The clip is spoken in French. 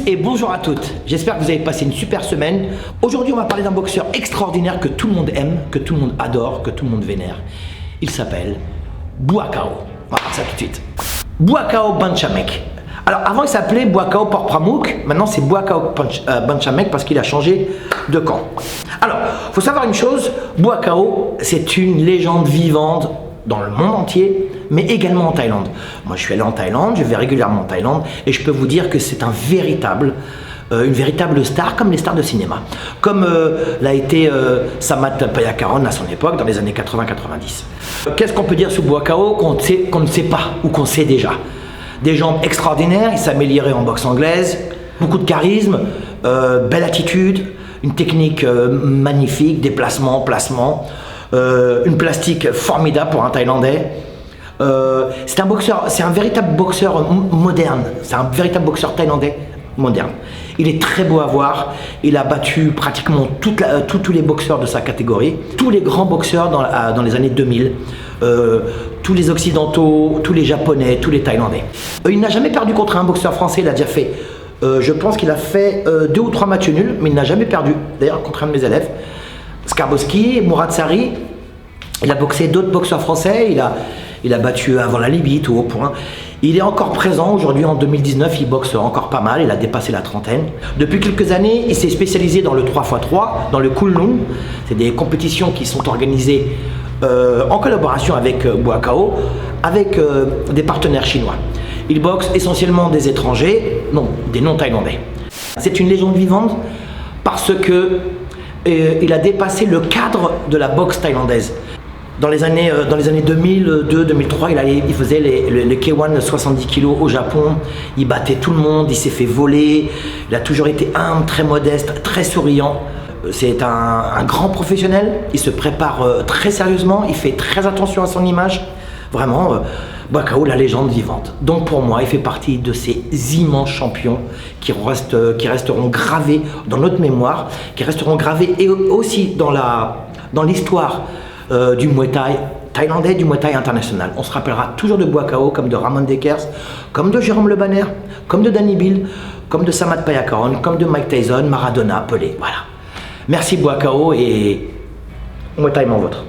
et bonjour à toutes. J'espère que vous avez passé une super semaine. Aujourd'hui, on va parler d'un boxeur extraordinaire que tout le monde aime, que tout le monde adore, que tout le monde vénère. Il s'appelle Buakaw. On va voir ça tout de suite. Buakaw Banchamek. Alors avant il s'appelait Buakaw Porpramuk, maintenant c'est Buakaw Banchamek parce qu'il a changé de camp. Alors, il faut savoir une chose, Buakaw c'est une légende vivante dans le monde entier, mais également en Thaïlande. Moi je suis allé en Thaïlande, je vais régulièrement en Thaïlande et je peux vous dire que c'est une véritable star comme les stars de cinéma. Comme l'a été Samat Payakaron à son époque, dans les années 80-90. Qu'est-ce qu'on peut dire sur Buakaw qu'on ne sait pas ou qu'on sait déjà? Des jambes extraordinaires, il s'améliorait en boxe anglaise, beaucoup de charisme, belle attitude, une technique magnifique, déplacement, placement, une plastique formidable pour un Thaïlandais. C'est un véritable boxeur moderne, c'est un véritable boxeur thaïlandais moderne. Il est très beau à voir, il a battu pratiquement tous les boxeurs de sa catégorie, tous les grands boxeurs dans les années 2000, tous les occidentaux, tous les japonais, tous les thaïlandais. Il n'a jamais perdu contre un boxeur français, il a déjà fait, je pense qu'il a fait 2 ou 3 matchs nuls, mais il n'a jamais perdu, d'ailleurs contre un de mes élèves, Skarbowski, Mourad Sari. Il a boxé d'autres boxeurs français, il a battu avant la Libye, tout au point. Il est encore présent aujourd'hui en 2019, il boxe encore pas mal, il a dépassé la trentaine. Depuis quelques années, il s'est spécialisé dans le 3x3, dans le Kunlun. C'est des compétitions qui sont organisées en collaboration avec Buakaw, avec des partenaires chinois. Il boxe essentiellement des étrangers, non, des non-thaïlandais. C'est une légende vivante parce que il a dépassé le cadre de la boxe thaïlandaise. Dans les années 2002-2003, il faisait les K1 70 kg au Japon, il battait tout le monde, il s'est fait voler, il a toujours été humble, très modeste, très souriant. C'est un grand professionnel, il se prépare très sérieusement, il fait très attention à son image. Vraiment, Buakaw, la légende vivante. Donc pour moi, il fait partie de ces immenses champions qui resteront gravés dans notre mémoire, qui resteront gravés et aussi dans l'histoire du Muay Thai thaïlandais, du Muay Thai international. On se rappellera toujours de Buakaw comme de Ramon Dekers, comme de Jérôme Le Banner, comme de Danny Bill, comme de Samat Payakaron, comme de Mike Tyson, Maradona, Pelé. Voilà. Merci Buakaw et Muay Thai m'en vôtre.